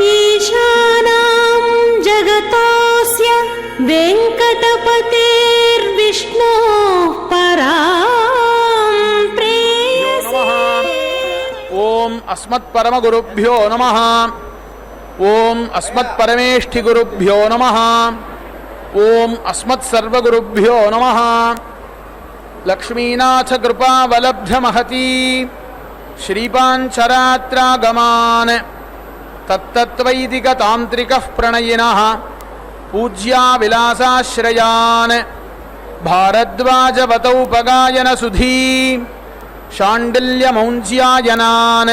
ईशानां जगतोऽस्य वेङ्कटपतेर्विष्णोः परां प्रेयसी। ओम अस्मत्परमगुरुभ्यो नमः। ओम अस्मत्परमेष्ठिगुरुभ्यो नमः। ओम अस्मत्सर्वगुरुभ्यो नमः। लक्ष्मीनाथ कृपावलब्धमहती श्रीपाञ्चरात्रागमान् तत्तत्वैदिकतान्त्रिकः प्रणयिनः पूज्या विलासाश्रयान् भारद्वाजवतौपगायनसुधी शाण्डिल्यमौञ्ज्यायनान्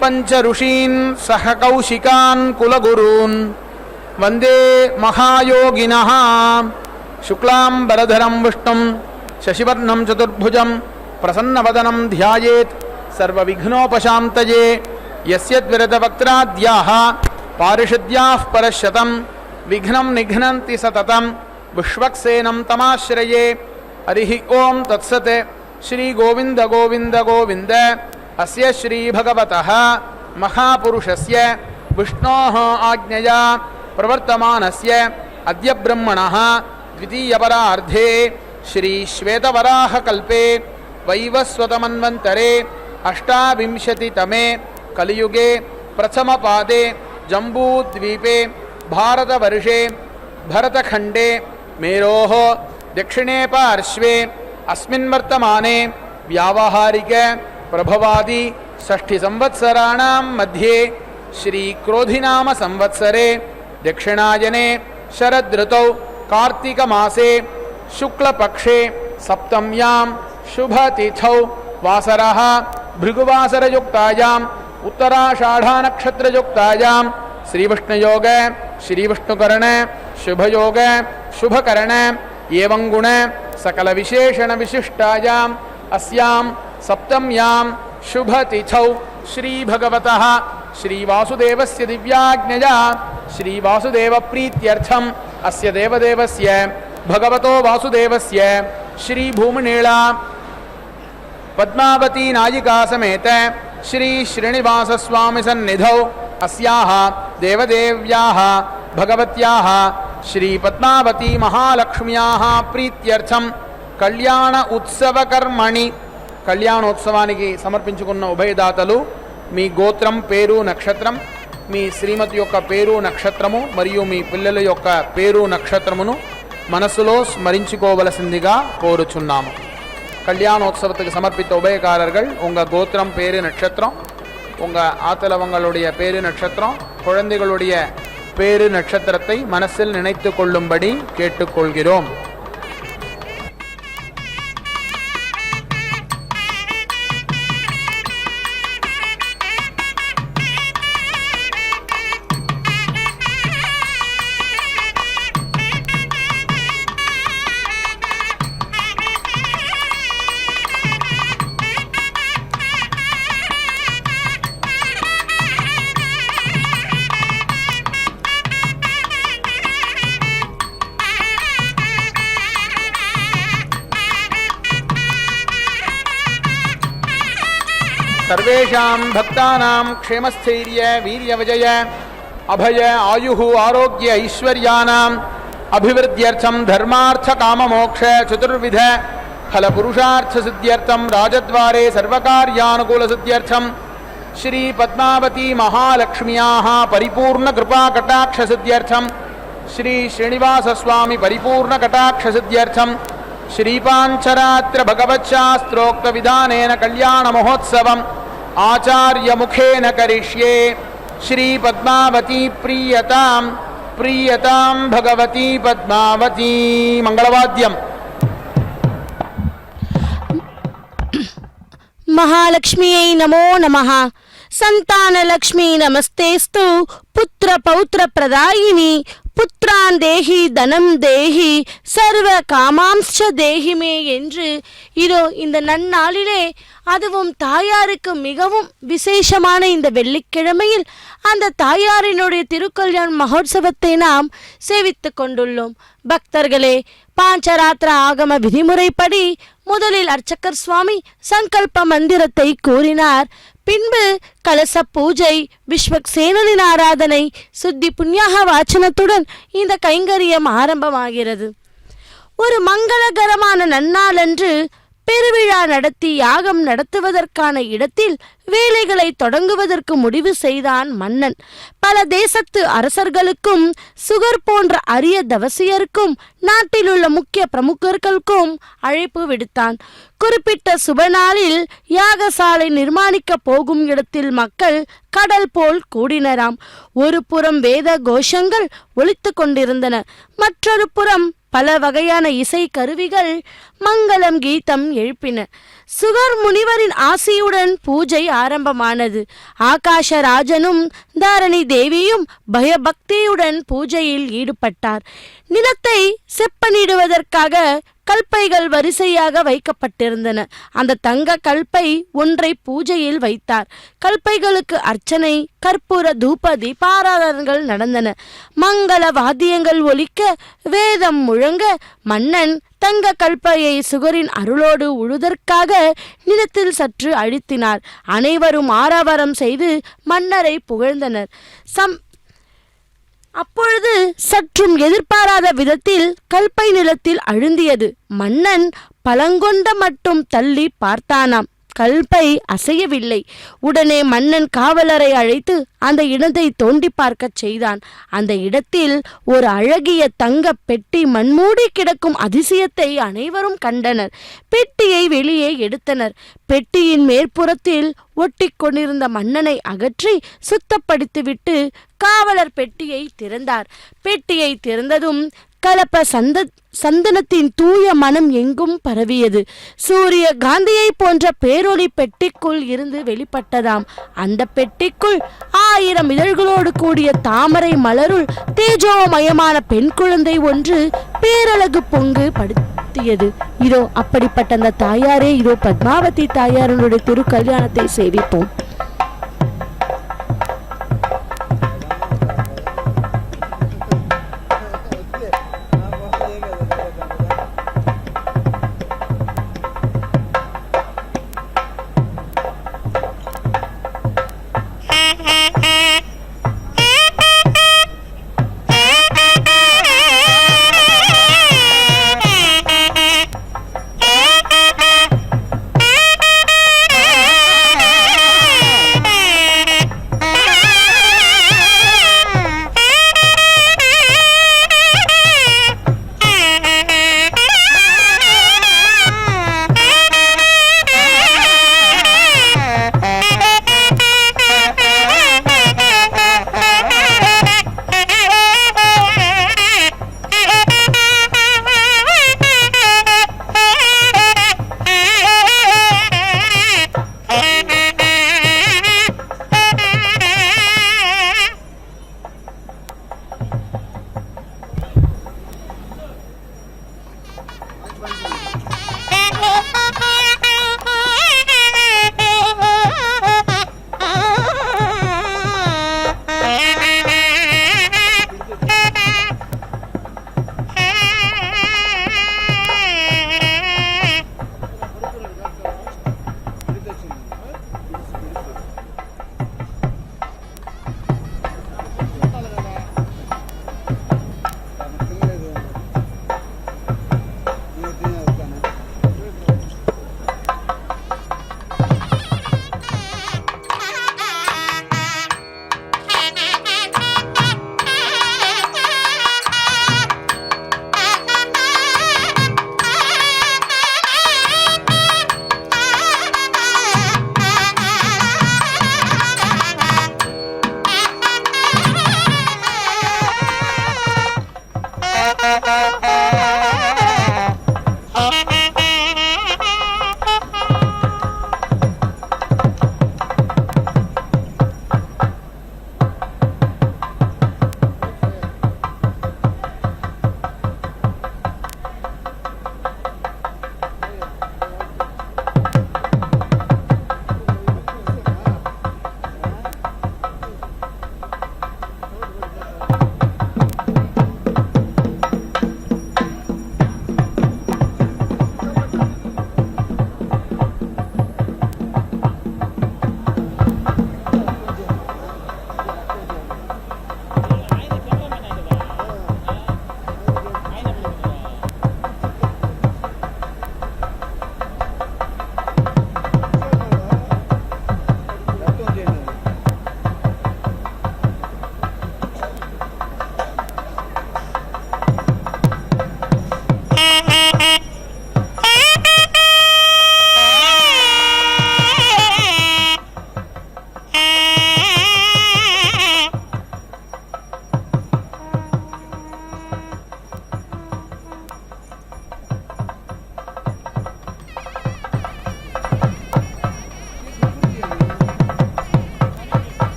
पञ्चऋषीन् सह कौशिकान् कुलगुरून् वन्दे महायोगिनः। शुक्लाम्बरधरं विष्णुं शशिवर्णं चतुर्भुजं प्रसन्नवदनं ध्यायेत् सर्वविघ्नोपशान्तये। यस्यद्विरतवक्त्राद्याः पारिषद्याः परश्शतं विघ्नं निघ्नन्ति सततं विश्वक्सेनं तमाश्रये। हरिः ओं तत्सत्। श्री गोविंद गोविंद गोविंद। अस्य श्री भगवतः महापुरुषस्य विष्णोः आज्ञया प्रवर्तमानस्य अद्य ब्रह्मणः द्वितीयपरार्धे श्री श्वेतवराहकल्पे वैवस्वतमन्वन्तरे अष्टाविंशतितमे कलियुगे प्रथमपादे जम्बूद्वीपे भारतवर्षे भरतखण्डे मेरोः दक्षिणे पार्श्वे अस्मिन् वर्तमाने व्यावहारिक प्रभवादि षष्ठिसंवत्सराणां मध्ये श्रीक्रोधिनाम संवत्सरे दक्षिणायने शरदृतौ कार्तिकमासे शुक्लपक्षे सप्तम्यां शुभतिथौ वासरः भृगुवासरयुक्तायाम् उत्तराषाढानक्षत्रयुक्तायां श्रीविष्णुयोग श्रीविष्णुकरण शुभयोग शुभकरण एवं गुण सकल विशेषण विशिष्टायाम् अस्यां सप्तम्यां शुभतिथौ श्री भगवतः श्रीवासुदेवस्य दिव्याज्ञया श्रीवासुदेव प्रीत्यर्थम् अस्य देवदेवस्य भगवतो वासुदेवस्य श्री भूमनीला पद्मावती नायिका समेत श्री श्रीनिवास स्वामी सन्निधौ अस्याः देवदेव्याः भगवत्याः श्री पद्मावती महालक्ष्म्याः प्रीत्यर्थं कल्याण उत्सव कर्मणि కళ్యాణోత్సవానికి సమర్పించుకున్న ఉభయదాతలు మీ గోత్రం పేరు నక్షత్రం మీ శ్రీమతి యొక్క పేరు నక్షత్రము మరియు మీ పిల్లల యొక్క పేరు నక్షత్రమును మనసులో ஸ்மரிச்சுக்கோவலசிந்திகா கோருச்சுன்னாமு. கல்யாணோத்சவத்துக்கு சமர்ப்பித்த உபயக்காரர்கள் உங்கள் கோத்திரம் பேரு நட்சத்திரம் உங்கள் ஆத்தலவங்களுடைய பேரு நட்சத்திரம் குழந்தைகளுடைய பேரு நட்சத்திரத்தை மனசில் நினைத்து கொள்ளும்படி கேட்டுக்கொள்கிறோம். सर्वेषां भक्तानां क्षेमस्थैर्य वीर्यविजय अभय आयुः आरोग्य ऐश्वर्यानाम् अभिवृद्ध्यर्थं धर्मार्थ काममोक्ष चतुर्विध फलपुरुषार्थसिद्ध्यर्थं राजद्वारे सर्वकार्यानुकूलसिद्ध्यर्थं श्री पद्मावती महालक्ष्म्याः परिपूर्णकृपाकटाक्षसिद्ध्यर्थं श्री श्रीनिवासस्वामी परिपूर्णकटाक्षसिद्ध्यर्थं श्रीपाञ्चरात्र भगवच्छास्त्रोक्तविधानेन कल्याणमहोत्सवम् आचार्यमुखेन करिष्ये। श्री पद्मावती प्रीयतां प्रीयतां भगवती पद्मावती। मंगलवाद्यम्। महालक्ष्म्यै नमो नमः। संतानलक्ष्मी नमस्तेस्तु। पुत्र पौत्र प्रदायिनी புத்ரான் தேஹி தனம் தேஹி சர்வ காமாம்ச தேஹிமே என்று இதோ இந்த நன்னாளிலே அதுவும் தாயாருக்கு மிகவும் விசேஷமான இந்த வெள்ளிக்கிழமையில் அந்த தாயாரினுடைய திருக்கல்யாண மகோத்சவத்தை நாம் சேவித்து கொண்டுள்ளோம். பக்தர்களே, பாஞ்சராத்திர ஆகம விதிமுறைப்படி முதலில் அர்ச்சகர் சுவாமி சங்கல்ப மந்திரத்தை கூறினார். பின்பு கலச பூஜை, விஸ்வக்சேனனின் ஆராதனை, சுத்தி புண்ணியாக வாச்சனத்துடன் இந்த கைங்கரியம் ஆரம்பமாகிறது. ஒரு மங்களகரமான நன்னாளன்று பெருவிழா நடத்தி யாகம் நடத்துவதற்கான இடத்தில் வேலைகளை தொடங்குவதற்கு முடிவு செய்தான் மன்னன். பல தேசத்து அரசர்களுக்கும் சுகர் போன்ற அரிய தவசியருக்கும் நாட்டில் உள்ள முக்கிய பிரமுகர்களுக்கும் அழைப்பு விடுத்தான். குறிப்பிட்ட சுபநாளில் யாகசாலை நிர்மாணிக்க போகும் இடத்தில் மக்கள் கடல் போல் கூடினராம். ஒரு புறம் வேத கோஷங்கள் ஒலித்து கொண்டிருந்தன, மற்றொரு புறம் பல வகையான இசை கருவிகள் மங்களம் கீதம் எழுப்பின. சுகர் முனிவரின் ஆசியுடன் பூஜை ஆரம்பமானது. ஆகாஷராஜனும் தாரணி தேவியும் பயபக்தியுடன் பூஜையில் ஈடுபட்டார். நிலத்தை செப்பனிடுவதற்காக கல்பைகள் வரிசையாக வைக்கப்பட்டிருந்தன. அந்த தங்க கல்பை ஒன்றை பூஜையில் வைத்தார். கல்பைகளுக்கு அர்ச்சனை, கற்பூர தூப தீபாராதனங்கள் நடந்தன. மங்கள வாத்தியங்கள் ஒலிக்க, வேதம் முழங்க, மன்னன் தங்க கல்பையை சுகரின் அருளோடு உழுதற்காக நிலத்தில் சற்று அழுத்தினார். அனைவரும் ஆரவாரம் செய்து மன்னரை புகழ்ந்தனர். அப்பொழுது சற்றும் எதிர்பாராத விதத்தில் கல்பை நிலத்தில் அழுந்தியது. மன்னன் பலங்கொண்ட மட்டும் தள்ளி பார்த்தானாம். கல்பை அசையவில்லை. உடனே மன்னன் காவலரை அழைத்து அந்த இடத்தை தோண்டி பார்க்க செய்தான். அந்த இடத்தில் ஒரு அழகிய தங்க பெட்டி மண்மூடி கிடக்கும் அதிசயத்தை அனைவரும் கண்டனர். பெட்டியை வெளியே எடுத்தனர். பெட்டியின் மேற்புறத்தில் ஒட்டி கொண்டிருந்த மன்னனை அகற்றி சுத்தப்படுத்திவிட்டு காவலர் பெட்டியை திறந்தார். பெட்டியை திறந்ததும் கலப்ப சந்தனத்தின் தூய மனம் எங்கும் பரவியது. சூரிய காந்தியை போன்ற பேரொளி பெட்டிக்குள் இருந்து வெளிப்பட்டதாம். அந்த பெட்டிக்குள் 1000 இதழ்களோடு கூடிய தாமரை மலருள் தேஜோமயமான பெண் குழந்தை ஒன்று பேரழகு பொங்கு படுத்தியது. இதோ அப்படிப்பட்ட அந்த தாயாரே, இதோ பத்மாவதி தாயாரனுடைய திரு கல்யாணத்தை சேவிப்போம்.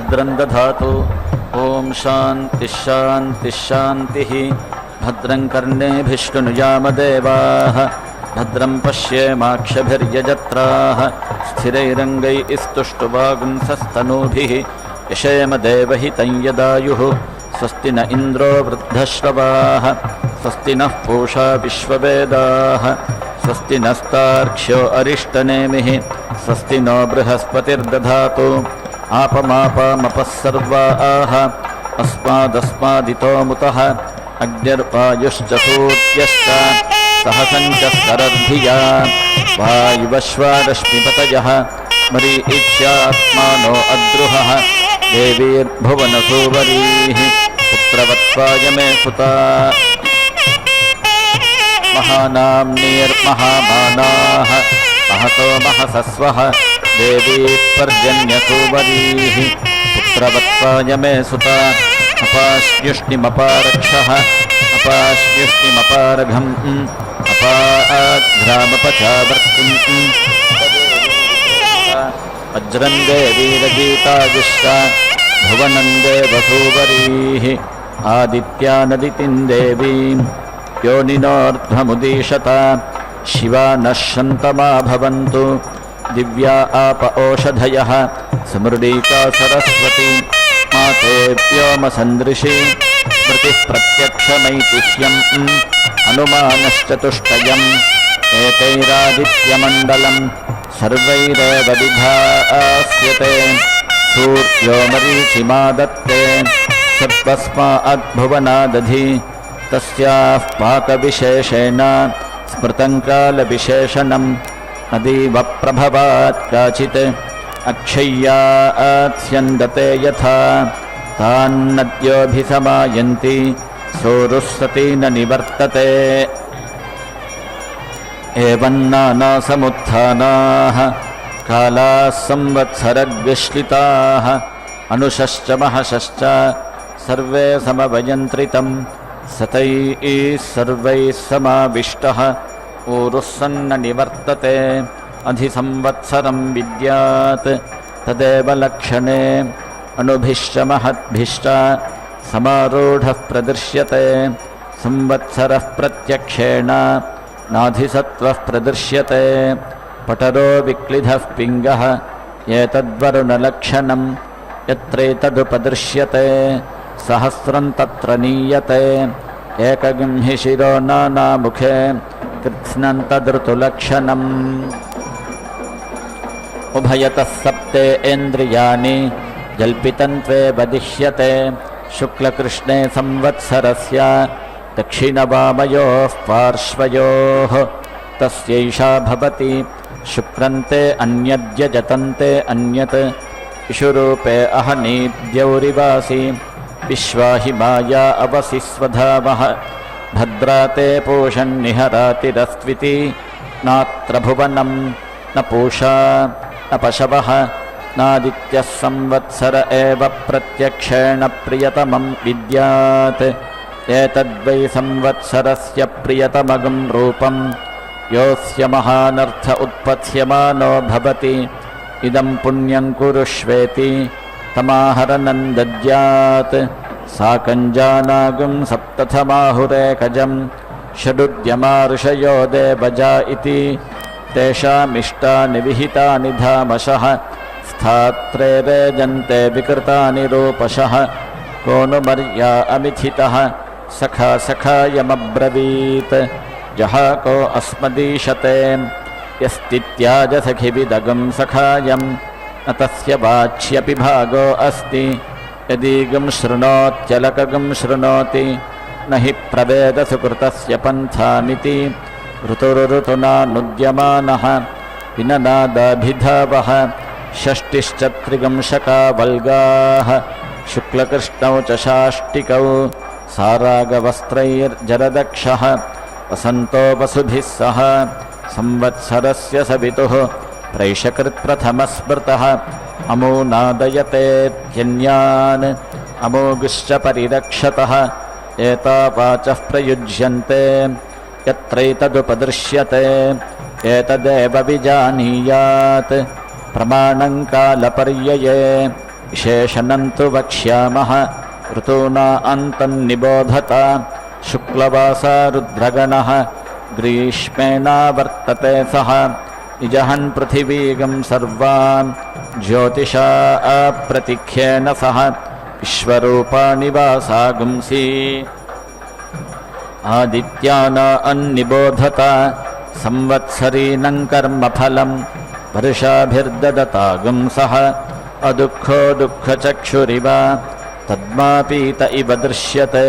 भद्रं दधातु। ॐ शान्तिः शान्तिः शान्तिः। भद्रं कर्णेभिः शृणुयामदेवाः भद्रं पश्येमाक्षभिर्यजत्राः स्थिरैरङ्गैः स्तुष्टुवागुंसस्तनूभिः यशेम देवहितं यदायुः। स्वस्ति न इन्द्रो वृद्धश्रवाः स्वस्ति नः पूषा विश्ववेदाः स्वस्ति नस्तार्क्ष्यो अरिष्टनेमिः स्वस्ति नो बृहस्पतिर्दधातु। आपमापामपः सर्वाः अस्मादस्मादितो मुतः अग्निर्वायुश्च सूर्यश्च सहसञ्चस्करर्धिया वायुवश्वारश्मिपतयः मरीच्यात्मानो अद्रुहः देवीर्भुवनसूवरीः पुत्रवत्वाय मे सुता। महानाम्नीर्महामानाः महतो महसस्वः देवीपर्जन्यसूवरीः पुत्रवत्वाय मे सुता। अपाश्युष्णिमपारक्षः अपाश्युष्णिमपारघम् अपाघ्रामपचावर्तिम् वज्रं देवीरगीताजुष्टा भुवनं देवसूवरीः आदित्यानदितिं देवीं योनिनोर्ध्वमुदीशत शिवा नः शन्तमा भवन्तु। दिव्या आप ओषधयः समृडीका सरस्वती माते व्योमसन्दृशी स्मृतिः प्रत्यक्षमैतिह्यम् हनुमानश्चतुष्टयम् एतैरादित्यमण्डलम् सर्वैरेव विधास्यते। सूर्यो मरीचिमा दत्ते सर्वस्माद्भुवनादधि तस्याः पाकविशेषेण स्मृतं कालविशेषणम् अतीव प्रभवात् काचित् अक्षय्यात्स्यन्दते यथा तान्नद्योऽभिसमायन्ति सोरुस्सती न निवर्तते। एवं नानासमुत्थानाः कालाः संवत्सरग्विश्लिताः अनुशश्च महशश्च सर्वे समवयन्त्रितं सतैः सर्वैः समाविष्टः ऊरुस्सन्न निवर्तते। अधिसंवत्सरं विद्यात् तदेव लक्षणे अणुभिश्च महद्भिश्च समारूढः प्रदृश्यते। संवत्सरः प्रत्यक्षेण नाधिसत्त्वः प्रदृश्यते। पटरो विक्लिधः पिङ्गः एतद्वरुणलक्षणं यत्रैतदुपदृश्यते सहस्रं तत्र नीयते। एकगं हि शिरो नानामुखे कृत्स्नं तदृतुलक्षणम्। उभयतः सप्ते इन्द्रियाणि जल्पितन्त्वेव दिह्यते। शुक्लकृष्णे संवत्सरस्य दक्षिणवामयोः पार्श्वयोः तस्यैषा भवति। शुक्रन्ते अन्यद्यजतन्ते अन्यत् इषुरूपे अहनीद्यौरिवासि विश्वा हि माया अवसि स्वधावः भद्राते पूषन्निहरातिरस्त्विति। नात्र भुवनं न पूषा न पशवः नादित्यः संवत्सर एव प्रत्यक्षेण प्रियतमं विद्यात्। एतद्वै संवत्सरस्य प्रियतमगं रूपं योऽस्य महानर्थ उत्पत्स्यमानो भवति। इदं पुण्यं कुरुष्वेति तमाहरनं दद्यात्। साकञ्जानागं सप्तथमाहुरेकजं षडुद्यमा ऋषयो देवजा इति। तेषामिष्टानि विहितानि धामशः स्थात्रे रेजन्ते विकृतानि रूपशः। को नु मर्या अमिथितः सखा सखायमब्रवीत् जहाको अस्मदीशते। यस्तित्याज सखिविदगं सखायं न तस्य वाच्यपि भागो अस्ति। यदीगं शृणोत्यलकगं शृणोति न हि प्रवेद सुकृतस्य पन्थामिति। ऋतुरुऋतुना नुद्यमानः विननादाभिधावः षष्टिश्च त्रिगंशका वल्गाः। शुक्लकृष्णौ च षाष्टिकौ सारागवस्त्रैर्जलदक्षः वसन्तो वसुभिः सह। संवत्सरस्य सवितुः प्रैषकृत्प्रथमस्मृतः अमूनादयतेत्यन्यान् अमोघश्च परिरक्षतः। एतावाचः प्रयुज्यन्ते यत्रैतदुपदृश्यते एतदेव विजानीयात्। प्रमाणं कालपर्यये विशेषणं तु वक्ष्यामः ऋतूना अन्तन्निबोधत शुक्लवासा रुद्रगणः ग्रीष्मेणावर्तते सः निजहन् पृथिवीगं सर्वान् ज्योतिषा अप्रतिख्येन सह विश्वरूपाणि वासागुंसि आदित्याना अन्निबोधत संवत्सरीनं कर्मफलं वर्षाभिर्ददतागं सः अदुःखो दुःखचक्षुरिव तद्मापीत इव दृश्यते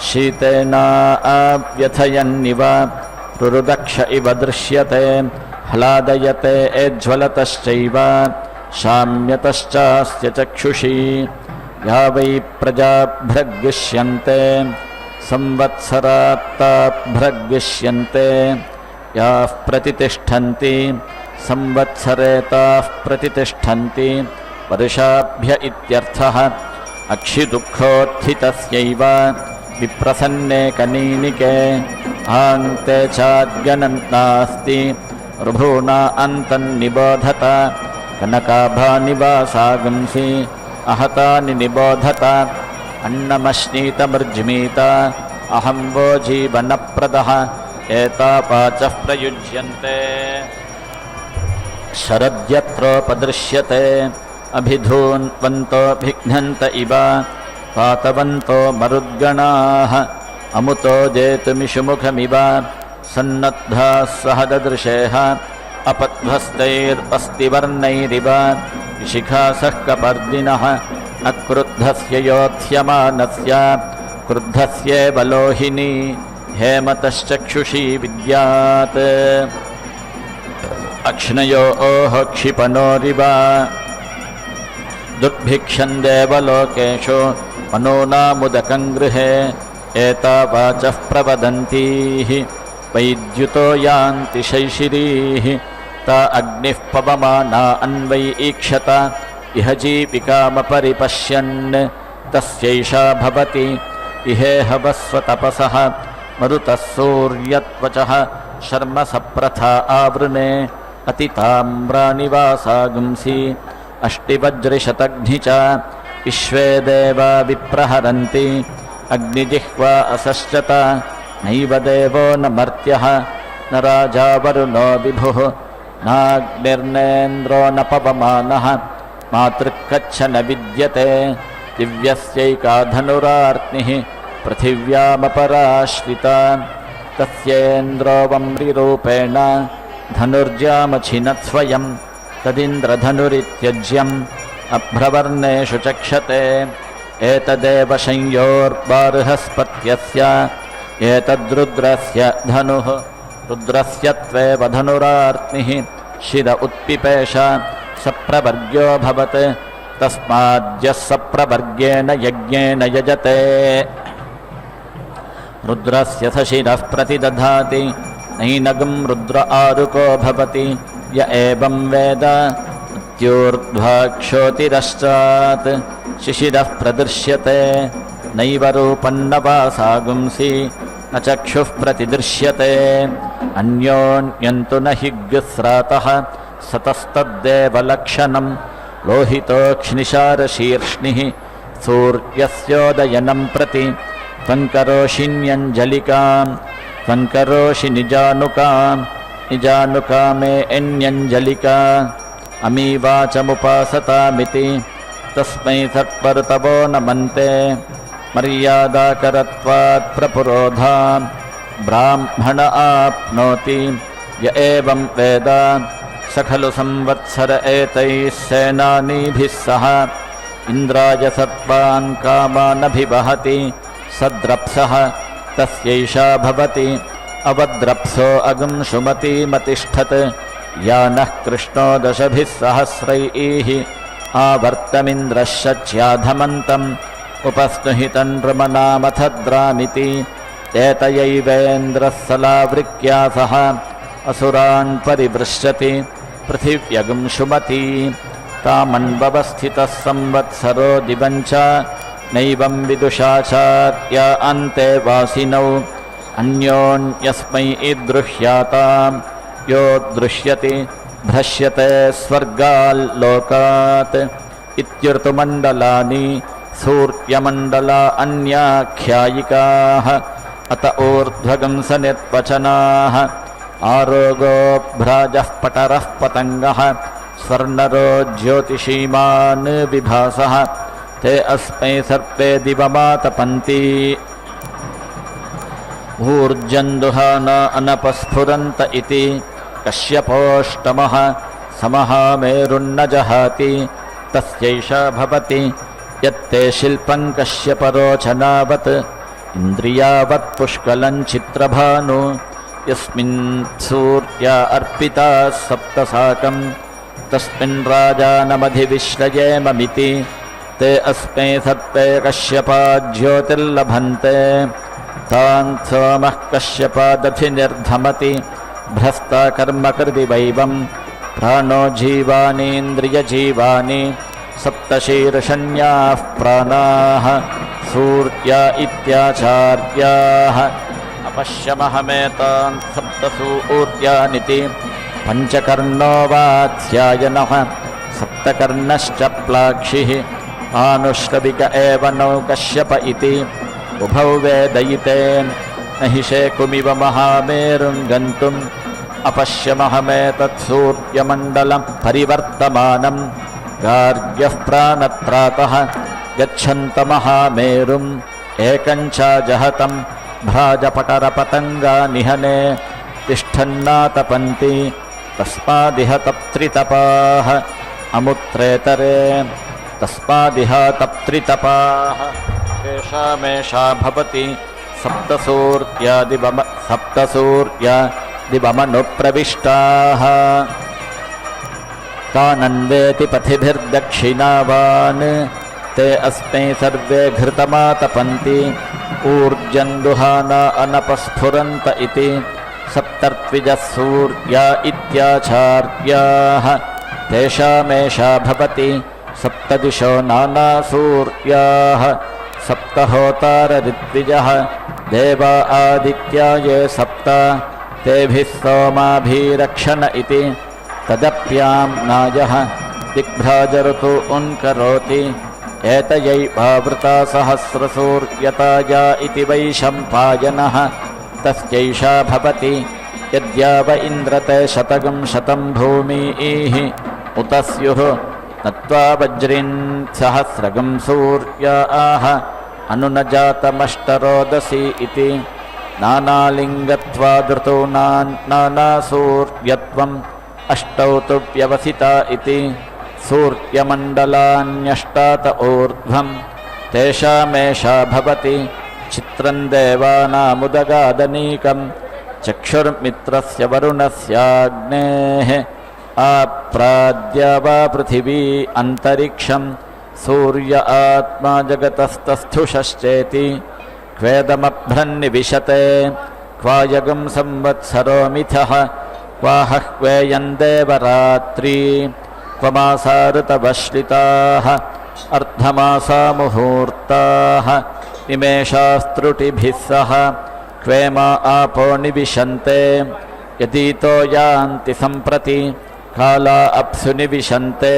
शीतेनाव्यथयन्निव रुरुदक्ष इव दृश्यते ह्लादयते ज्वलतश्चैव शाम्यतश्चास्य चक्षुषी या वै प्रजाभ्रग्विष्यन्ते संवत्सरात्ताभ्रग्विष्यन्ते याः प्रतितिष्ठन्ति संवत्सरे ताः प्रतितिष्ठन्ति वर्षाभ्य इत्यर्थः अक्षिदुःखोत्थितस्यैव विप्रसन्ने कनीनिके आन्ते चाद्गनन्नास्ति ऋभूना अन्तन्निबोधत कनकाभानि वासागुंसि अहतानि निबोधत अन्नमश्नीतमर्ज्मीत अहं वो जीवनप्रदः एतापाचः प्रयुज्यन्ते शरद्यत्रोपदृश्यते अभिधून्वन्तोऽभिघ्नन्त इव पातवन्तो मरुद्गणाः अमुतो जेतुमिषुमुखमिव सन्नद्धाः सह ददृशेः अपध्वस्तैरस्तिवर्णैरिव शिखासः कपर्दिनः अक्रुद्धस्य योत्स्यमानस्य क्रुद्धस्येव लोहिनी हेमतश्चक्षुषी विद्यात् अक्ष्णयोः क्षिपणोरिव दुर्भिक्षन् देवलोकेषु मनोनामुदकं गृहे एतावाचः प्रवदन्तीः वैद्युतो यान्ति शैशिरीः ता अग्निः पवमाना अन्वै ईक्षत इह जीविकामपरिपश्यन् तस्यैषा भवति इहेह वस्वतपसः मरुतः सूर्यत्वचः शर्म सप्रथा आवृणे अतिताम्रानिवासागुंसि अष्टिवज्रिशतघ्नि च विश्वे देवा विप्रहरन्ति अग्निजिह्वा असश्चत नैव देवो न मर्त्यः न राजा वरुणो विभुः नाग्निर्नेन्द्रो न पवमानः मातृक्कच्छ न विद्यते दिव्यस्यैका धनुरार्त्निः पृथिव्यामपराश्रिता तस्येन्द्रो वम्रिरूपेण धनुर्जामछिनत् स्वयं तदिन्द्रधनुरित्यज्यम् अभ्रवर्णेषु चक्षते एतदेव संयोर्बार्हस्पत्यस्य एतद्रुद्रस्य धनुः रुद्रस्य त्वेव धनुरार्त्निः शिर उत्पिपेश सप्रवर्ग्योऽभवत् तस्माद्यः सप्रवर्गेण यज्ञेन यजते रुद्रस्य स शिरः प्रतिदधाति नैनगं रुद्र आरुको भवति य एवं वेद मृत्योर्ध्वाक्षोतिरश्चात् शिशिरः प्रदृश्यते नैव रूपन्न वासागुंसि न चक्षुः प्रतिदृश्यते अन्योन्यन्तु न हि ग्युस्रातः सतस्तद्देवलक्षणं लोहितोऽक्ष्निशारशीर्ष्णिः सूर्यस्योदयनं प्रति त्वङ्करोषिण्यञ्जलिकां त्वङ्करोषि निजानुकामे अन्यञ्जलिका अमीवाचमुपासतामिति तस्मै सत्परुतवो नमन्ते मर्यादाकरत्वात् प्रपुरोधा ब्राह्मण आप्नोति य एवं वेद स खलु संवत्सर एतैः सेनानीभिः सह इन्द्राय सत्त्वान् कामानभिवहति सद्रप्सः तस्यैषा भवति अवद्रप्सो अगुंशुमतीमतिष्ठत् या नः कृष्णो दशभिः सहस्रैः आवर्तमिन्द्रः शच्याधमन्तम् उपस्नुहितं नृमनामथद्रामिति एतयैवेन्द्रः सलावृक्या सह असुरान् परिवृश्यति पृथिव्यगुंशुमती तामन्वस्थितः संवत्सरो दिवञ्च नैवं विदुषाचार्या अन्ते वासिनौ अन्योन्यस्मै ईदृह्यातां यो दृश्यति भ्रश्यते स्वर्गाल्लोकात् इत्यर्तुमण्डलानि सूर्यमण्डला अन्याख्यायिकाः अत ऊर्ध्वगं सनिर्वचनाः आरोगो भ्राजः पटरः पतङ्गः स्वर्णरो ज्योतिषीमान् विभासः ते अस्मै सर्वे दिवमातपन्ति ऊर्जन्दुहाना अनपस्फुरन्त इति कश्यपोष्टमः समहामेरुन्न जहाति तस्यैषा भवति यत्ते शिल्पं कश्यपरोचनावत् इन्द्रियावत् पुष्कलं चित्रभानु यस्मिन् सूर्या अर्पिता सप्तसाकं तस्मिन् राजानमधिविश्रयेममिति ते अस्मै सर्वे कश्यपा ज्योतिर्लभन्ते तान् सोमः कश्यपादधिनिर्धमति भ्रष्टा कर्मकृति वैवं प्राणो जीवानीन्द्रियजीवानि सप्तशीर्षण्याः प्राणाः सूर्या इत्याचार्याः अपश्यमहमेतान् सप्तसूर्यानिति पञ्चकर्णो वात्स्यायनः सप्तकर्णश्च प्लाक्षिः आनुश्रविक एव नौ कश्यप इति उभौ वेदयिते न हि शेकुमिव महामेरुं गन्तुम् अपश्यमहमेतत्सूर्यमण्डलं परिवर्तमानं गार्ग्यः प्राणत्रातः गच्छन्तमहामेरुम् एकञ्च जहतं भ्राजपटरपतङ्गा निहने तिष्ठन्नातपन्ति तस्मादिह तप्त्रितपाः अमुत्रेतरे तस्मादिह तप्त्रितपाः येषामेषा भवति सप्तसूर्यादिवमनुप्रविष्टाः तानन्वेति पथिभिर्दक्षिणावान् ते अस्मै सर्वे घृतमातपन्ति ऊर्जन्दुहाना अनपस्फुरन्त इति सप्तर्त्विजः सूर्या इत्याचार्याः तेषामेषा भवति सप्तदिशो नानासूर्याः सप्तहोतारऋत्विजः देवा आदित्या ये सप्त तेभिः सोमाभिरक्षण इति तदप्यां नायः दिग्भ्राजऋतु उन्करोति एतयैवावृता सहस्रसूर्यताया इति वैशम्पायनः तस्यैषा भवति यद्याव इन्द्रते शतगं शतं भूमिः उत स्युः नत्वा वज्रिन् सहस्रगं सूर्याः अनुनजातमष्टरोदसी इति नानालिङ्गत्वादृतूनां नानासूर्यत्वम् अष्टौ तु व्यवसिता इति सूर्यमण्डलान्यष्टात ऊर्ध्वं तेषामेषा भवति चित्रं देवानामुदगादनीकं चक्षुर्मित्रस्य वरुणस्याग्नेः आप्राद्या वा पृथिवी अन्तरिक्षं सूर्य आत्मा जगतस्तस्थुषश्चेति क्वेदमभ्रन्निविशते क्वायगं संवत्सरो मिथः क्वाहह्वेयं देवरात्री क्वमासा ऋतवश्रिताः अर्धमासा मुहूर्ताः इमेषास्त्रुटिभिः सह क्वेमा आपो निविशन्ते यदीतो यान्ति सम्प्रति काला अप्सु निविशन्ते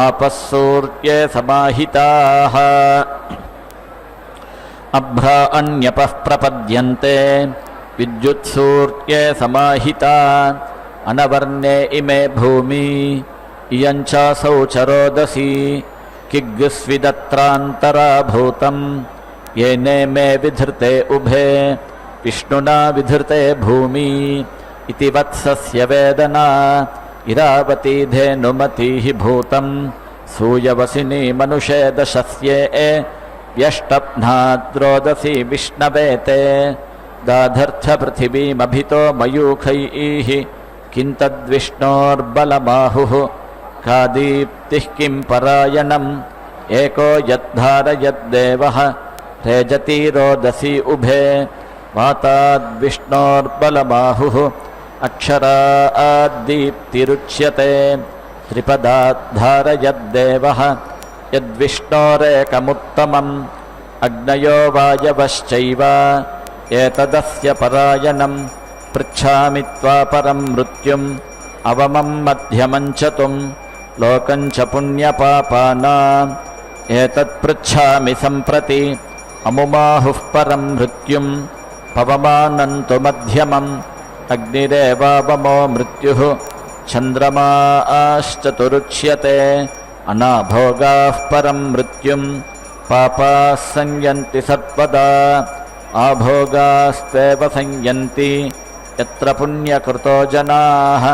आपः सूर्ये समाहिताः अभ्रा अन्यपः प्रपद्यन्ते विद्युत्सूर्ये समाहिता अनवर्णे इमे भूमि इयञ्चासौ चरोदसी किग्स्विदत्रान्तरा भूतं येने मे विधृते उभे विष्णुना विधृते भूमि इति वत्सस्य वेदना इरावती धेनुमतिः भूतं सूयवसिनी मनुषे दशस्ये व्यष्टभ्नाद्रोदसी विष्णवेते दाधर्थपृथिवीमभितो मयूखैः किं तद्विष्णोर्बलमाहुः का दीप्तिः किं परायणम् एको यद्धारयद्देवः रेजति रोदसी उभे माताद्विष्णोर्बलमाहुः अक्षरा आद्दीप्तिरुच्यते त्रिपदाद्धारयद्देवः यद्विष्णोरेकमुत्तमम् अग्नयो वायवश्चैव एतदस्य परायणं पृच्छामि त्वा परं मृत्युम् अवमं मध्यमं च तुं लोकं च पुण्यपापानाम् एतत्पृच्छामि सम्प्रति अमुमाहुः परं मृत्युं पवमानन्तु मध्यमम् अग्निरेवावमो मृत्युः चन्द्रमाश्चतुरुच्यते अनाभोगाः परं मृत्युं पापाः संयन्ति सर्वदा आभोगास्तेव संयन्ति यत्र पुण्यकृतो जनाः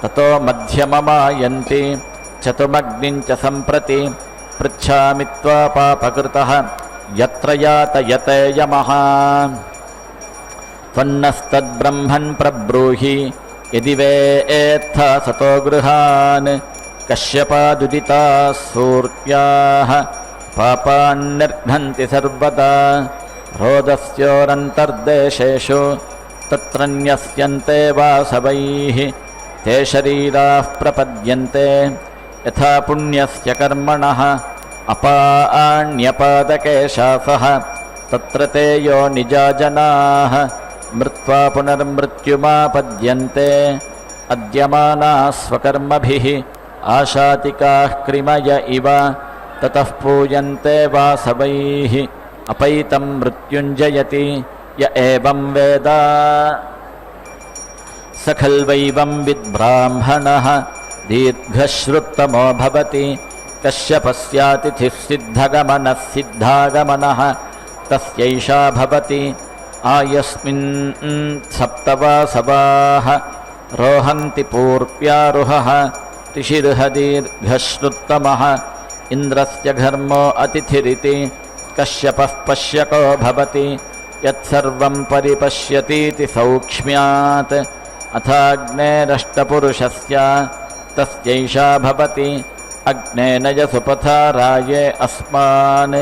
ततो मध्यममायन्ति चतुमग्निं च सम्प्रति पृच्छामि त्वा पापकृतः यत्र यातयते यमः त्वन्नस्तद्ब्रह्मन् प्रब्रूहि यदि वेत्थ सतो गृहान् कश्यपादुदिताः सूर्याः पापान्निर्घ्नन्ति सर्वदा रोदस्योरन्तर्देशेषु तत्र न्यस्यन्ते वासवैः ते शरीराः प्रपद्यन्ते यथा पुण्यस्य कर्मणः अपाण्यपादकेशासः तत्र ते यो निजा जनाः मृत्वा पुनर्मृत्युमापद्यन्ते अद्यमानाः स्वकर्मभिः आशातिकाः कृमय इव ततः पूयन्ते वासवैः अपैतं मृत्युञ्जयति य एवं वेद स खल्वैवं विद्ब्राह्मणः दीर्घश्रुत्तमो भवति कश्यपस्यातिथिः सिद्धगमनः सिद्धागमनः तस्यैषा भवति आयस्मिन् सप्तवासवाः रोहन्ति पूर्व्यारुहः तिशिर्ह दीर्घश्रुत्तमः इन्द्रस्य घर्मो अतिथिरिति कश्यपः पश्यको भवति यत्सर्वं परिपश्यतीति सौक्ष्म्यात् अथाग्नेरष्टपुरुषस्य तस्यैषा भवति अग्नेन यसुपथा राये अस्मान्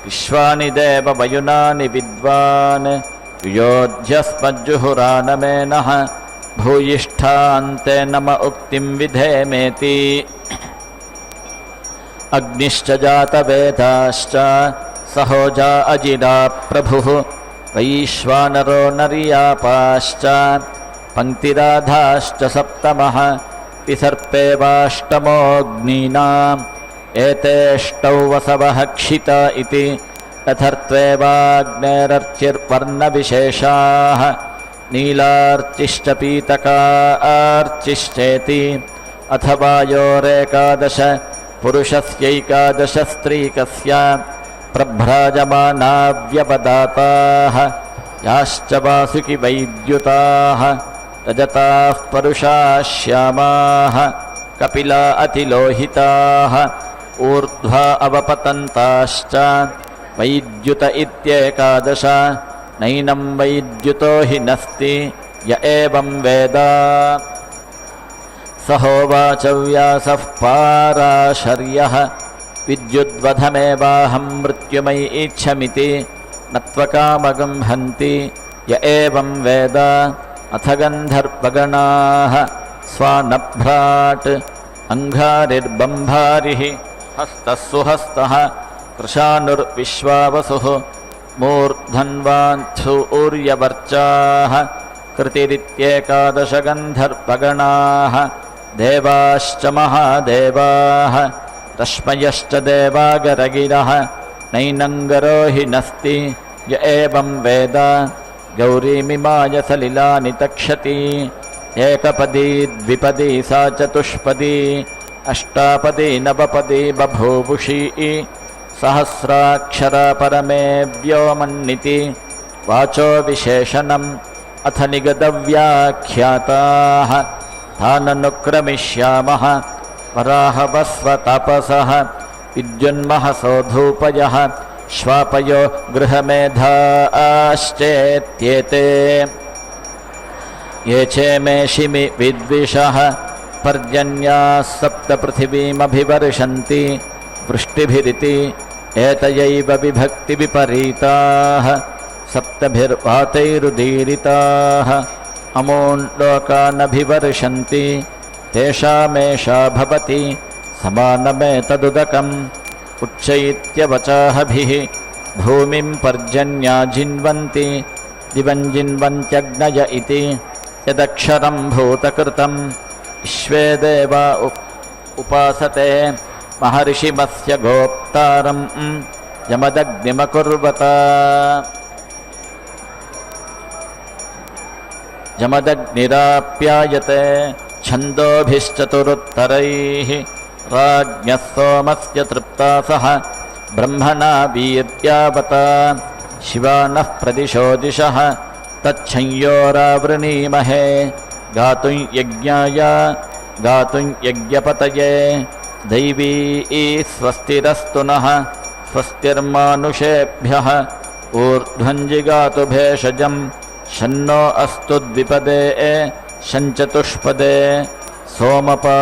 विश्वानि देव वयुनानि विद्वान् योध्यस्मज्जुहुरानमेनः भूयिष्ठान्ते नम उक्तिं विधेमेति अग्निश्च जातवेदाश्च सहोजा अजिरा प्रभुः वैश्वानरो नर्यापाश्च पङ्क्तिराधाश्च सप्तमः पिसर्पेवाष्टमोऽग्नीनाम् एतेष्टौ वसवः क्षिता इति तथर्त्वेवाग्नेरर्चिर्वर्णविशेषाः नीलार्चिश्च पीतकार्चिश्चेति अथवा योरेकादश पुरुषस्यैकादश स्त्रीकस्य प्रभ्राजमानाव्यपदाताः याश्च वासुकि वैद्युताः रजताः परुषाः श्यामाः कपिला अतिलोहिताः ऊर्ध्वा अवपतन्ताश्च वैद्युत इत्येकादश नैनं वैद्युतो हि नस्ति य एवं वेद सहोवाच व्यासः पाराशर्यः विद्युद्वधमेवाहं मृत्युमयि इच्छमिति नत्वकामगं हन्ति य एवं वेद अथ गन्धर्वगणाः स्वानभ्राट् अङ्घारिर्बम्भारिः हस्तः सुहस्तः कृशानुर्विश्वावसुः मूर्धन्वान्थूर्यवर्चाः कृतिरित्येकादश गन्धर्वगणाः देवाश्च महादेवाः रश्मयश्च देवागरगिरः नैनङ्गरो हि नस्ति य एवं वेद गौरीमिमाय सलिलानि तक्षति एकपदी द्विपदी सा चतुष्पदी अष्टापदी नवपदी बभूवुषी सहस्राक्षरा परमे व्योमन्निति वाचो विशेषणम् अथ निगदव्याख्याताः ताननुक्रमिष्यामः वराहवस्वतपसः विद्युन्महसोधूपयः श्वापयो गृहमेधाश्चेत्येते ये चेमेषिमि विद्विषः पर्जन्याः सप्तपृथिवीमभिवर्षन्ति वृष्टिभिरिति एतयैव विभक्तिविपरीताः सप्तभिर्वातैरुदीरिताः अमून् लोकानभिवर्षन्ति तेषामेषा भवति समानमेतदुदकम् उच्चैत्यवचाहभिः भूमिं पर्जन्या जिन्वन्ति दिवं जिन्वन्त्यग्नय इति यदक्षरं भूतकृतं विश्वे देवा उपासते महर्षिमस्य गोप्तारं यमदग्निमकुर्वत यमदग्निराप्यायते छन्दोभिश्चतुरुत्तरैः राज्ञः सोमस्य तृप्ता सह ब्रह्मणा वीर्यावत शिवानः प्रदिशो दिशः तच्छंयोरावृणीमहे गातुं यज्ञाय गातुं यज्ञपतये दैवी स्वस्तिरस्तु नः स्वस्तिर्मानुषेभ्यः ऊर्ध्वं जिगातु भेषजं शन्नो अस्तु द्विपदे शञ्चतुष्पदे सोमपा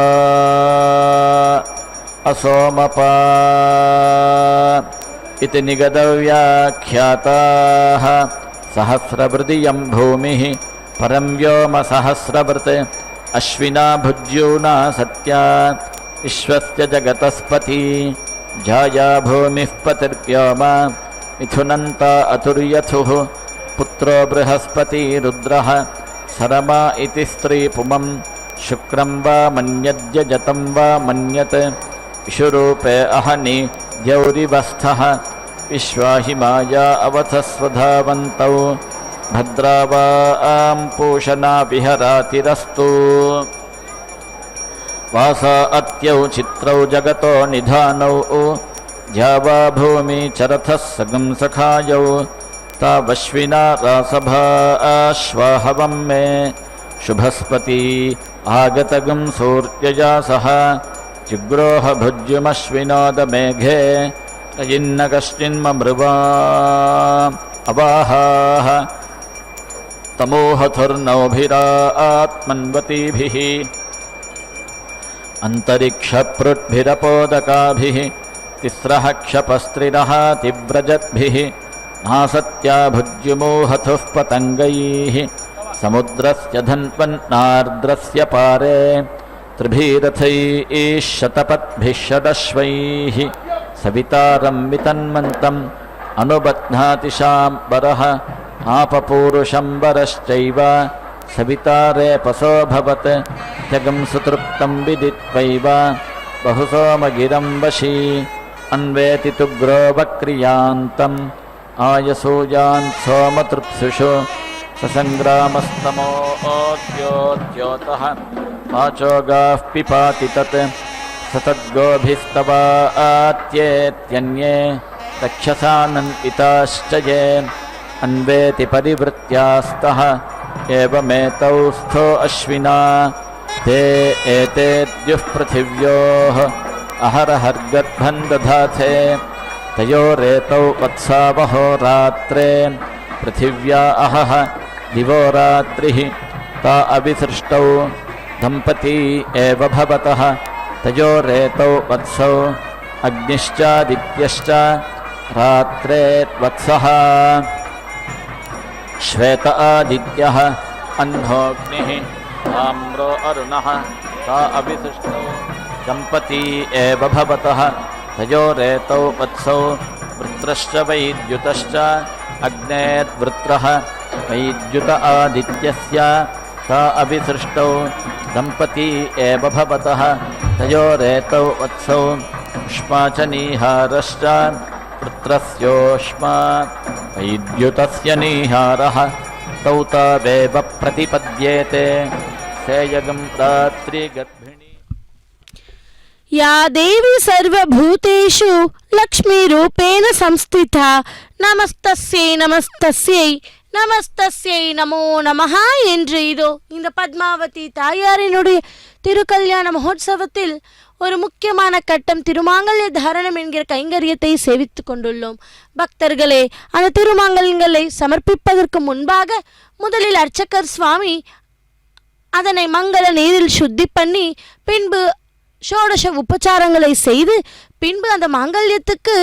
असोमपा इति निगदव्याख्याताः सहस्रवृदियं भूमिः परं व्योम सहस्रवृत् अश्विना भुज्यूना सत्या विश्वस्य जगतस्पति जाया भूमिः पतिर्व्योम मिथुनन्ता अतुर्यथुः पुत्रो बृहस्पति रुद्रः सरमा इति स्त्रीपुमं शुक्रं वा मन्यद्यजतं वा मन्यत् विषुरूपे अहनि द्यौरिवस्थः विश्वाहिमाया अवथस्वधावन्तौ भद्रावां पूषणा विहरातिरस्तु वासा अत्यौ चित्रौ जगतो निधानौ द्यावा भूमि चरथः सगं सखायौ तावश्विना रासभा आश्वाहवं मे शुभस्पति आगतगं सूर्यया सह जिग्रोह भुज्युमश्विनोदमेघे तयिन्न कश्चिन्ममृवा अवाहाः तमोहथुर्नौभिरात्मन्वतीभिः अन्तरिक्षपृट्भिरपोदकाभिः तिस्रः क्षपस्त्रिरः तिव्रजद्भिः नासत्या भुज्युमोहथुः पतङ्गैः समुद्रस्य धन्वन्नार्द्रस्य पारे त्रिभिरथैः शतपद्भिः षडश्वैः सवितारं वितन्मन्तम् अनुबध्नाति शाम्बरः आपपूरुषम्बरश्चैव सवितारेपसोऽभवत् त्यगं सुतृप्तं विदित्वैव बहुसोमगिरं वशी अन्वेति तुग्रो वक्रियान्तम् आयसूयान् सोमतृप्सुषु ससङ्ग्रामस्तमोद्योतः पाचोगाः पिपाति तत् सतद्गोभिस्तवात्येत्यन्ये रक्षसानन्विताश्च ये अन्वेति परिवृत्यास्तः एवमेतौ स्थो अश्विना ते एतेद्युः पृथिव्योः अहरहर्गर्भं दधाथे तयोरेतौ वत्सावहोरात्रे पृथिव्या अहः दिवो रात्रिः ता अविसृष्टौ दम्पती एव भवतः तयोरेतौ वत्सौ अग्निश्चादित्यश्च रात्रेर्वत्सः श्वेत आदित्यः अह्नोऽग्निः ताम्रो अरुणः ता अविसृष्टौ दम्पती एव भवतः तयोरेतौ वत्सौ वृत्रश्च वैद्युतश्च अग्नेर्वृत्रः वैद्युत आदित्यस्य ता अभिसृष्टौ दम्पती एव भवतः तयोरेतौ वत्सौ उष्मा च नीहारश्च वृत्रस्योष्मा वैद्युतस्य नीहारः तौ तावेव प्रतिपद्येते सेयगं रात्रिगर्भिणी या देवी सर्वभूतेषु लक्ष्मीरूपेण संस्थिता நமஸ்தஸ்யை நமஸ்தஸ்யை நமஸ்தஸ்யை நமோ நமஹ என்று இதோ இந்த பத்மாவதி தாயாரினுடைய திருக்கல்யாண மகோத்சவத்தில் ஒரு முக்கியமான கட்டம் திருமாங்கல்ய தாரணம் என்கிற கைங்கரியத்தை சேவித்து கொண்டுள்ளோம். பக்தர்களே, அந்த திருமாங்கல்யங்களை சமர்ப்பிப்பதற்கு முன்பாக முதலில் அர்ச்சகர் சுவாமி அதனை மங்கள நீரில் சுத்தி பண்ணி பின்பு ஷோடச உபச்சாரங்களை செய்து பின்பு அந்த மாங்கல்யத்துக்கு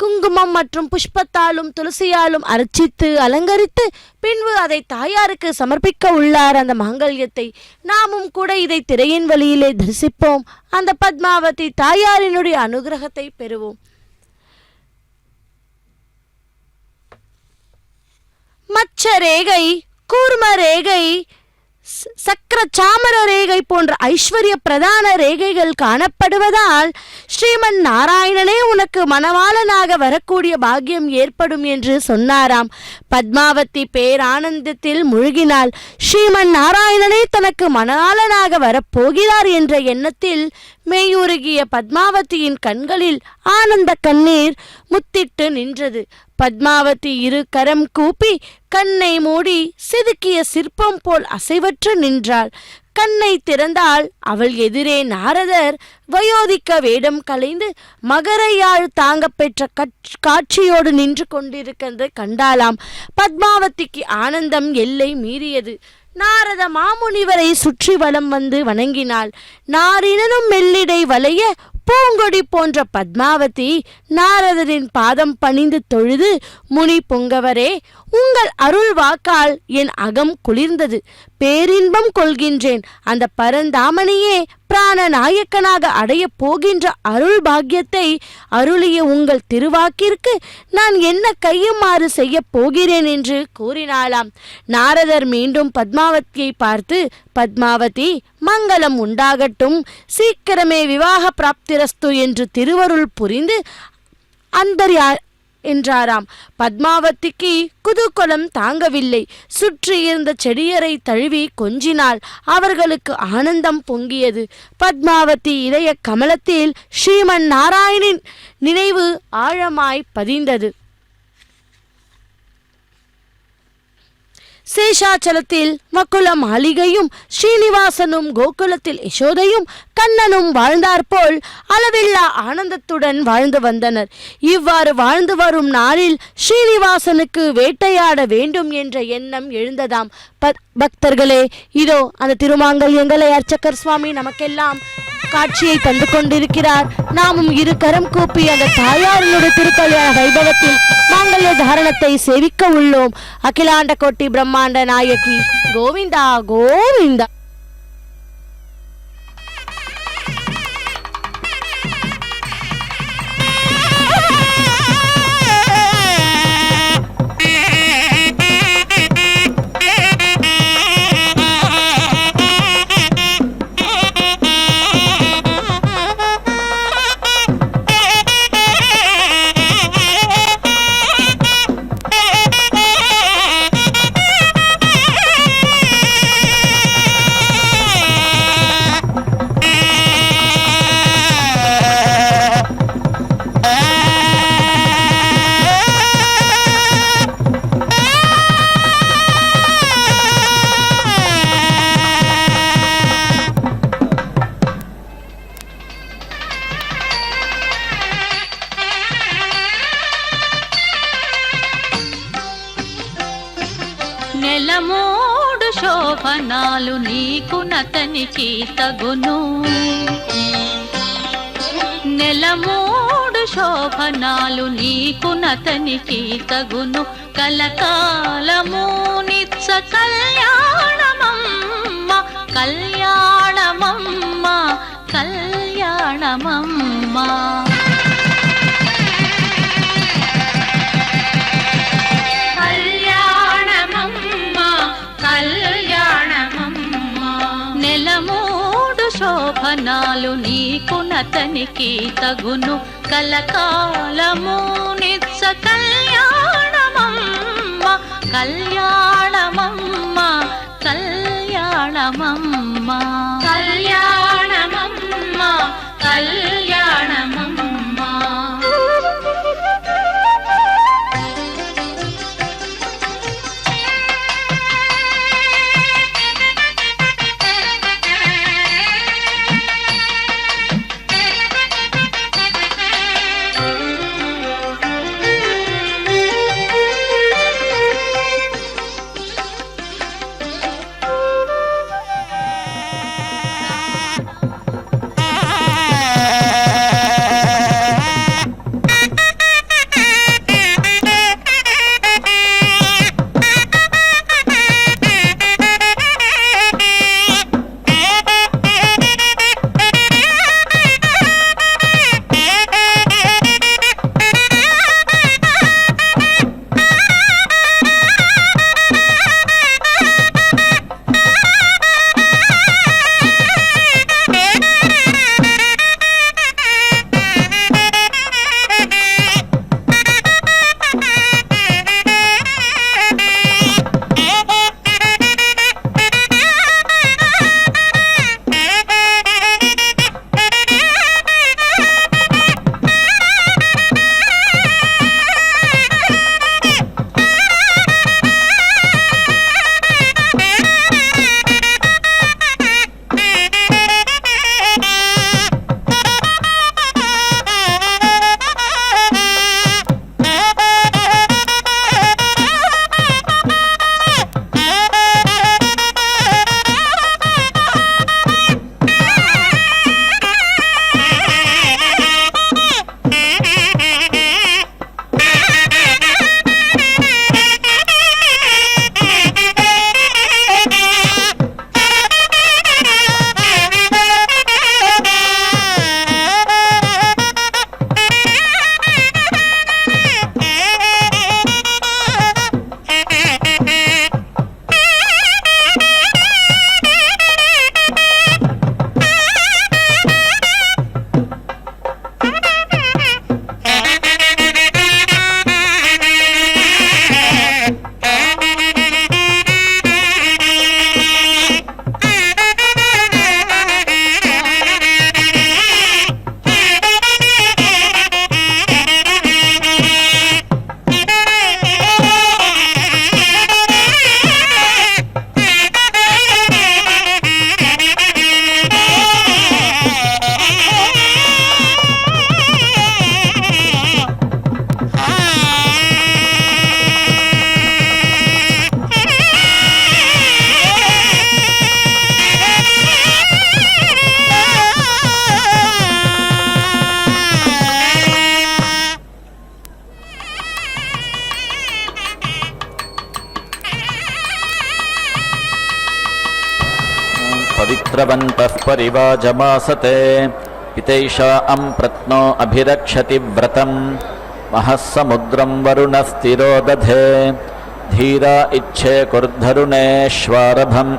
குங்குமம் மற்றும் புஷ்பத்தாலும் துளசியாலும் அர்ச்சித்து அலங்கரித்து பின்பு அதை தாயாருக்கு சமர்ப்பிக்க உள்ளார். அந்த மாங்கல்யத்தை நாமும் கூட இதை திரையின் வழியிலே தரிசிப்போம். அந்த பத்மாவதி தாயாரினுடைய அனுகிரகத்தை பெறுவோம். மச்ச ரேகை, கூர்ம ரேகை, சக்கர சாமர ரேகை போன்ற ஐஸ்வர்ய பிரதான ரேகைகள் காணப்படுவதால் ஸ்ரீமன் நாராயணனே உனக்கு மணவாளனாக வரக்கூடிய பாக்கியம் ஏற்படும் என்று சொன்னாராம். பத்மாவதி பேரானந்தத்தில் முழுகினாள். ஸ்ரீமன் நாராயணனே தனக்கு மணவாளனாக வரப்போகிறார் என்ற எண்ணத்தில் மெய்யுருகிய பத்மாவதியின் கண்களில் ஆனந்த கண்ணீர் முத்திட்டு நின்றது. பத்மாவதி இரு கரம் கூப்பி கண்ணை மூடி செதுக்கிய சிற்பம் போல் அசைவற்று நின்றாள். கண்ணை திறந்தால் அவள் எதிரே நாரதர் வயோதிக்க வேடம் கலைந்து மகரையாழ் தாங்க பெற்ற காட்சியோடு நின்று கொண்டிருக்கிறது கண்டாளாம். பத்மாவதிக்கு ஆனந்தம் எல்லை மீறியது. நாரத மாமுனிவரை சுற்றி வலம் வந்து வணங்கினாள். நாரினும் மெல்லிடை வளைய பூங்கொடி போன்ற பத்மாவதி நாரதரின் பாதம் பணிந்து தொழுது, முனி பொங்கவரே, உங்கள் அருள் வாக்கால் என் அகம் குளிர்ந்தது, பேரின்பம் கொள்கின்றேன். அந்த பரந்தாமனையே பிராண நாயக்கனாக அடைய போகின்ற அருள் பாக்கியத்தை அருளிய உங்கள் திருவாக்கிற்கு நான் என்ன கையுமாறு செய்ய போகிறேன் என்று கூறினாளாம். நாரதர் மீண்டும் பத்மாவதியை பார்த்து, பத்மாவதி, மங்களம் உண்டாகட்டும், சீக்கிரமே விவாக பிராப்திரஸ்து என்று திருவருள் புரிந்து அந்தர்யா என்றாராம். பத்மாவதிக்கு குதூகலம் தாங்கவில்லை. சுற்றி இருந்த செடியரை தழுவி கொஞ்சினாள். அவர்களுக்கு ஆனந்தம் பொங்கியது. பத்மாவதி இதய கமலத்தில் ஸ்ரீமன் நாராயணின் நினைவு ஆழமாய் பதிந்தது. சேஷாச்சலத்தில் மக்குள மாளிகையும் ஸ்ரீனிவாசனும் கோகுலத்தில் யசோதையும் கண்ணனும் வாழ்ந்தாற்போல் அளவில்லா ஆனந்தத்துடன் வாழ்ந்து வந்தனர். இவ்வாறு வாழ்ந்து வரும் நாளில் ஸ்ரீனிவாசனுக்கு வேட்டையாட வேண்டும் என்ற எண்ணம் எழுந்ததாம். பக்தர்களே, இதோ அந்த திருமாங்கல்யங்களை அர்ச்சகர் சுவாமி நமக்கெல்லாம் காட்சியை தந்து கொண்டிருக்கிறார். நாமும் இரு கரம் கூப்பி அந்த தாயாரினுடைய திருக்கல்யாண வைபவத்தில் மாங்கல்ய தாரணத்தை சேவிக்க உள்ளோம். அகிலாண்ட கோட்டி பிரம்மாண்ட நாயகி கோவிந்தா கோவிந்தா. నెలమోడు శోభనాలు నీకు నతనికి తగును, నెలమోడు శోభనాలు నీకు నతనికి తగును, కలకాలము నిత్య కళ్యాణమమ్మ కళ్యాణమమ్మ కళ్యాణమమ్మ. నెలమూడు శోభనాలు నీకు నతనికి తగును, కలకాలము నిత్య కళ్యాణమమ్మ కళ్యాణమమ్మ కళ్యాణమమ్మ కళ్యాణమమ్మ కళ్యాణమమ్మ. पवित्रवन्तः परिवाजमासते पितैषा प्रत्नो अभिरक्षति व्रतम् महःसमुद्रं वरुणस्थिरो दधे धीरा इच्छे कुर्धरुणेश्वारभम्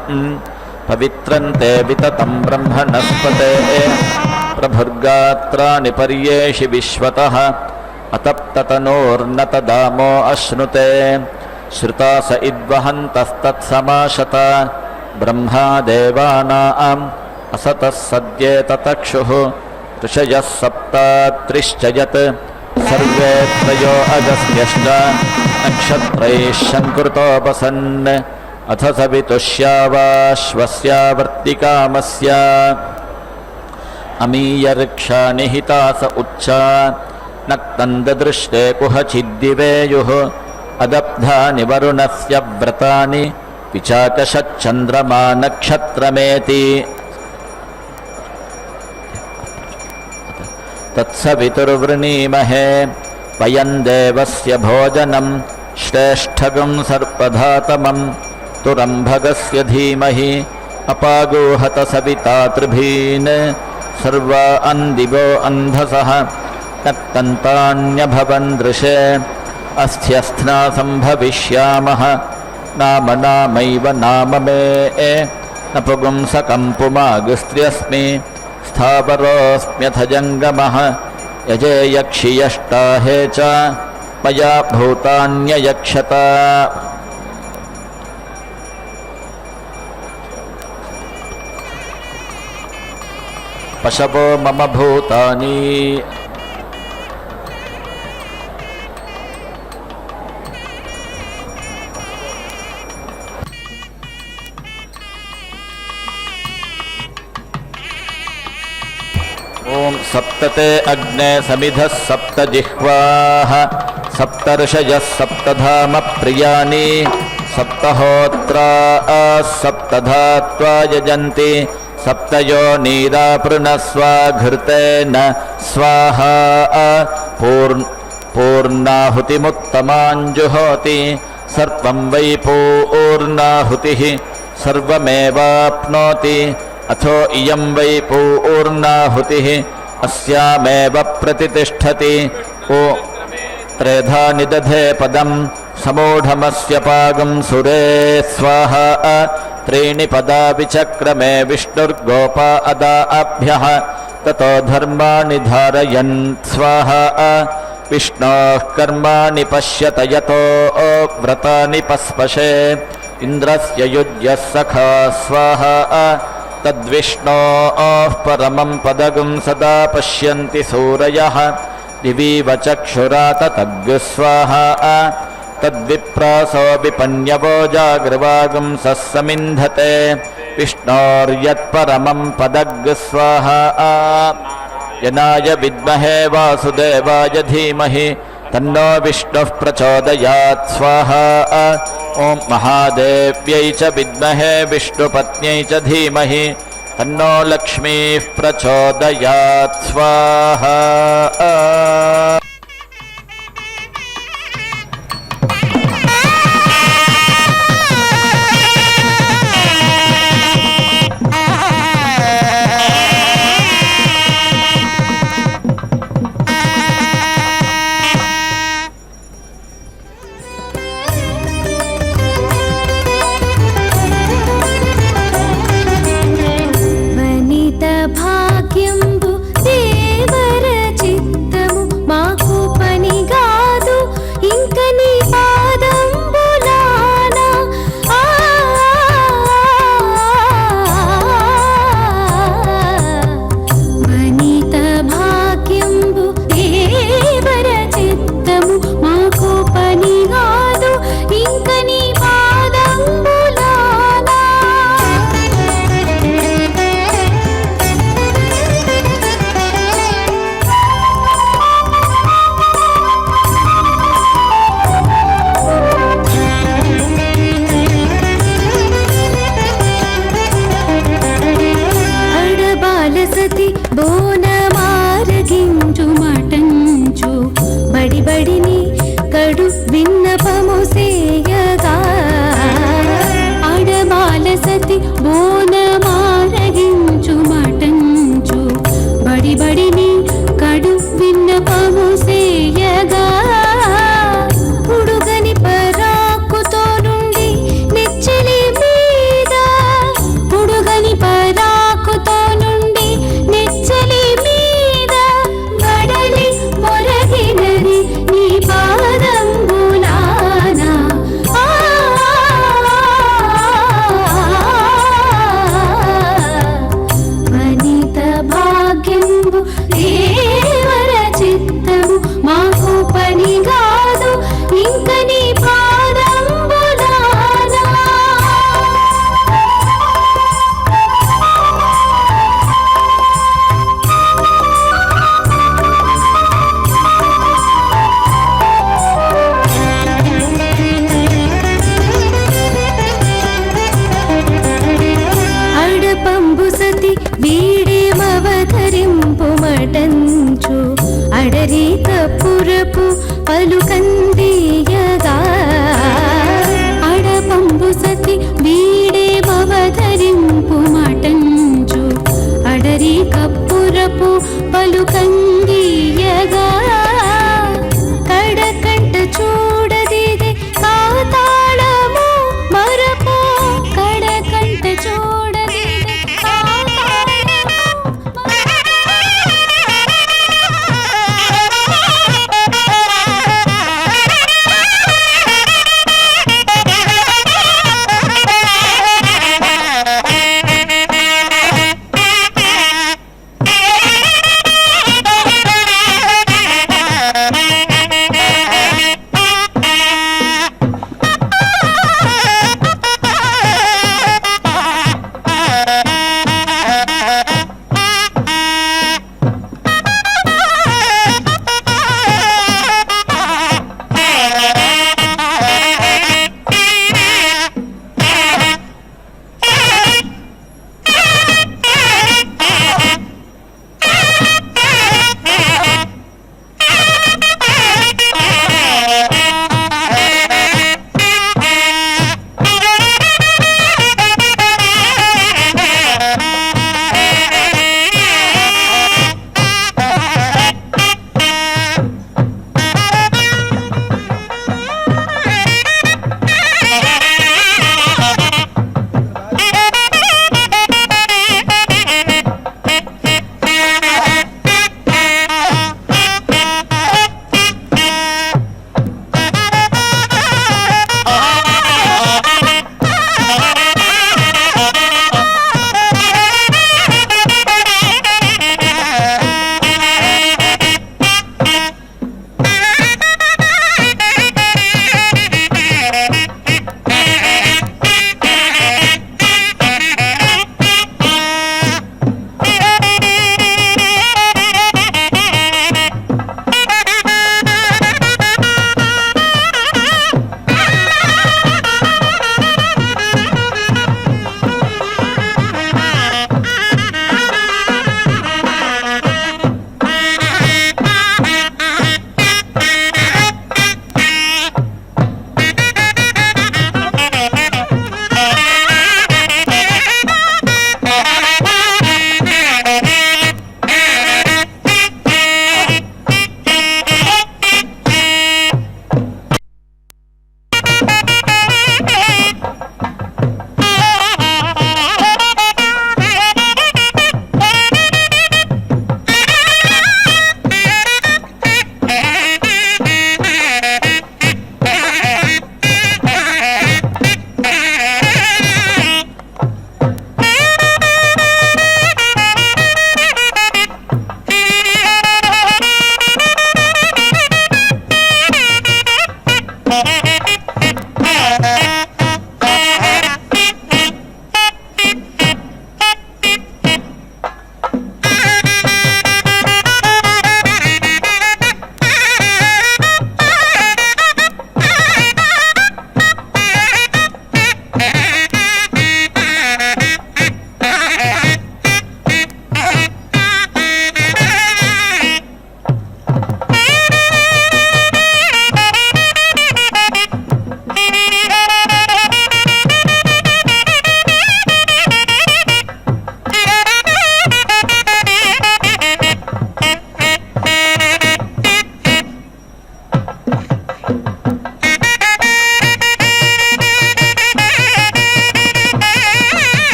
पवित्रन्ते विततं ब्रह्मणस्पते प्रभुर्गात्राणि पर्येषि विश्वतः अतप्ततनोर्नतदामो अश्नुते श्रुता स इद्वहन्तस्तत्समाशत ब्रह्मा देवानाम् असतः सद्येततक्षुः ऋषयः सप्तात्रिश्च यत् सर्वे त्रयो अगस्त्यश्च नक्षत्रैः शङ्कृतोपसन् अथ सवितुष्यावाश्वस्यावर्तिकामस्य अमीयर्क्षा निहिता स उच्चा नक्तन्ददृष्टे कुहचिद्दिवेयुः अदब्धानि वरुणस्य व्रतानि विचाकषच्चन्द्रमा नक्षत्रमेति तत्सवितुर्वृणीमहे वयं देवस्य भोजनं श्रेष्ठगं सर्पधातमं तुरम्भगस्य धीमहि अपागोहत सविता त्रिभीन् सर्वा अन्दिवो अन्धसः नक्तन्तान्यभवन् दृशे अस्त्यस्थ्ना सम्भविष्यामः नाम नामैव नाम मे न पुंसकं पुमागस्त्र्यस्मि स्थावरोऽस्म्यथ जङ्गमः यजे यक्षि यष्टाहे च मया भूतान्ययक्षत पशवो मम भूतानि ॐ सप्तते अग्ने समिधः सप्त जिह्वाः सप्तर्षयः सप्तधाम प्रियाणि सप्तहोत्रा सप्तधात्वा यजन्ति सप्तयो नीरापृणस्वाघृतेन स्वाहा पूर्णाहुतिमुत्तमाञ्जुहोति सर्वं वै पूर्णाहुतिः सर्वमेवाप्नोति अथो इयं वै पूर्णाहुतिः अस्यामेव प्रतितिष्ठति ओ त्रेधा निदधे पदं समूढमस्य पागं सुरे स्वाहा त्रीणि पदा विचक्रमे विष्णुर्गोपा अदाभ्यः ततो धर्माणि धारयन् स्वाहा विष्णोः कर्माणि पश्यत यतो व्रतानि पस्पशे इन्द्रस्य युज्यः सखा स्वाहा तद्विष्णोः परमं पदगं सदा पश्यन्ति सूरयः दिवीव चक्षुरा ततग् स्वाहा तद्विप्रासो विपन्यवो जागृवागं सस्समिन्धते विष्णोर्यत्परमं पदग् स्वाहा यनाय विद्महे वासुदेवाय धीमहि तन्नो विष्णुः प्रचोदयात् स्वाहा ॐ महादेव्यै च विद्महे विष्णुपत्न्यै च धीमहि तन्नो लक्ष्मीः प्रचोदयात् स्वाहा భాగ్యంబు దేవర చిత్తము మాకు పనిగాదు ఇంక నీ పాదంబులానా వనిత భాగ్యంబు దేవర చిత్తము మాకు పనిగాదు ఇంక నీ పాదంబులానా సతి బోనమారగించు మటంచు బడి బడిని కడు విన్నపము సేయగా ఆడబాల సతి బోనమార పలుకందియగా అడపంబు సతి వీడే భవధరింపు మాటంచు అడరి కప్పురపు పలుకంగియగా కడకంట చూడదిదే కాతాళము మరపు కడకంట చూడదిదే కాతాళము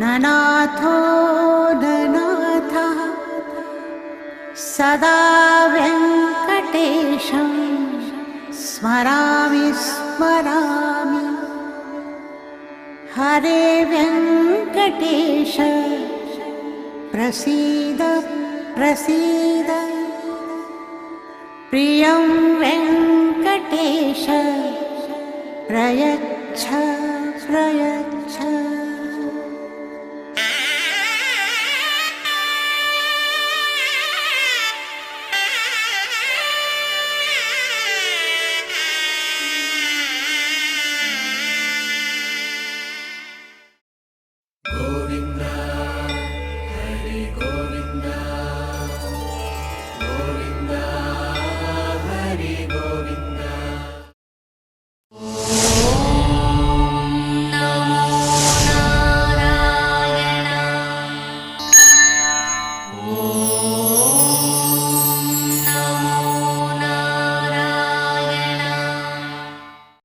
ननाथो ननाथः सदा वेङ्कटेशं स्मरामि स्मरामि हरे वेङ्कटेश प्रसीद प्रसीद प्रियं वेङ्कटेश प्रयच्छ